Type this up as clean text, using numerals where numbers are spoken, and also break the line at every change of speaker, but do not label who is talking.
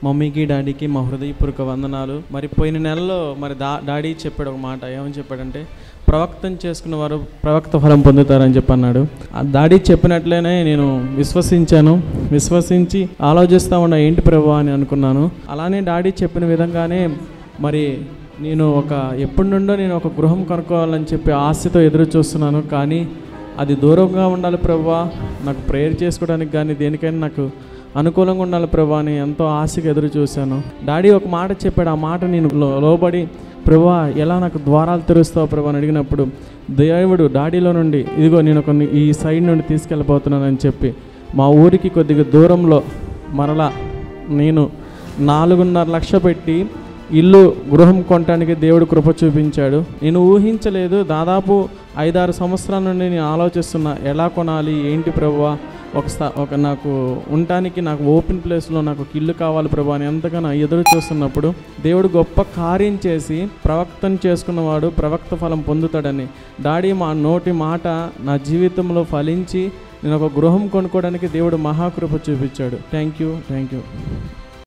మమ్మీకి డాడీకి మా హృదయపూర్వక వందనాలు. మరి పోయిన నెలలో మరి డాడీ చెప్పాడు ఒక మాట. ఏమని చెప్పాడంటే, ప్రవక్తం చేసుకున్న వారు ప్రవక్త ఫలం పొందుతారని చెప్పి అన్నాడు. ఆ డాడీ చెప్పినట్లేనే నేను విశ్వసించి ఆలోచిస్తూ ఉన్నా, ఏంటి ప్రభువా అని అనుకున్నాను. అలానే డాడీ చెప్పిన విధంగానే మరి నేను ఎప్పటి నుండో నేను ఒక గృహం కొనుక్కోవాలని చెప్పి ఆశతో ఎదురు చూస్తున్నాను. కానీ అది దూరంగా ఉండాలి ప్రభువా, నాకు ప్రేయర్ చేసుకోవడానికి కానీ దేనికైనా నాకు అనుకూలంగా ఉండాలి ప్రభువా అని ఎంతో ఆశగా ఎదురు చూశాను. డాడీ ఒక మాట చెప్పాడు. ఆ మాట నేను లోబడి, ప్రభువా ఎలా నాకు ద్వారాలు తెరుస్తావు ప్రభువా అని అడిగినప్పుడు దేవుడు డాడీలో నుండి, ఇదిగో నేను ఈ సైడ్ నుండి తీసుకెళ్ళిపోతున్నానని చెప్పి మా ఊరికి కొద్దిగా దూరంలో మరలా నేను 4.5 లక్షలు పెట్టి గృహం కొనడానికి దేవుడు కృప చూపించాడు. నేను ఊహించలేదు. దాదాపు 5-6 సంవత్సరాల నుండి నేను ఆలోచిస్తున్నా, ఎలా కొనాలి, ఏంటి ప్రభువా, నాకు ఉండటానికి నాకు ఓపెన్ ప్లేస్లో నాకు ఒక ఇల్లు కావాలి ప్రభువా అని ఎంతగానో ఎదురు చూస్తున్నప్పుడు దేవుడు గొప్ప కార్యం చేసి ప్రవక్తం చేసుకున్నవాడు ప్రవక్త ఫలం పొందుతాడని డాడీ మా నోటి మాట నా జీవితంలో ఫలించి నేను ఒక గృహం కొనుక్కోవడానికి దేవుడు మహాకృప చూపించాడు. Thank you.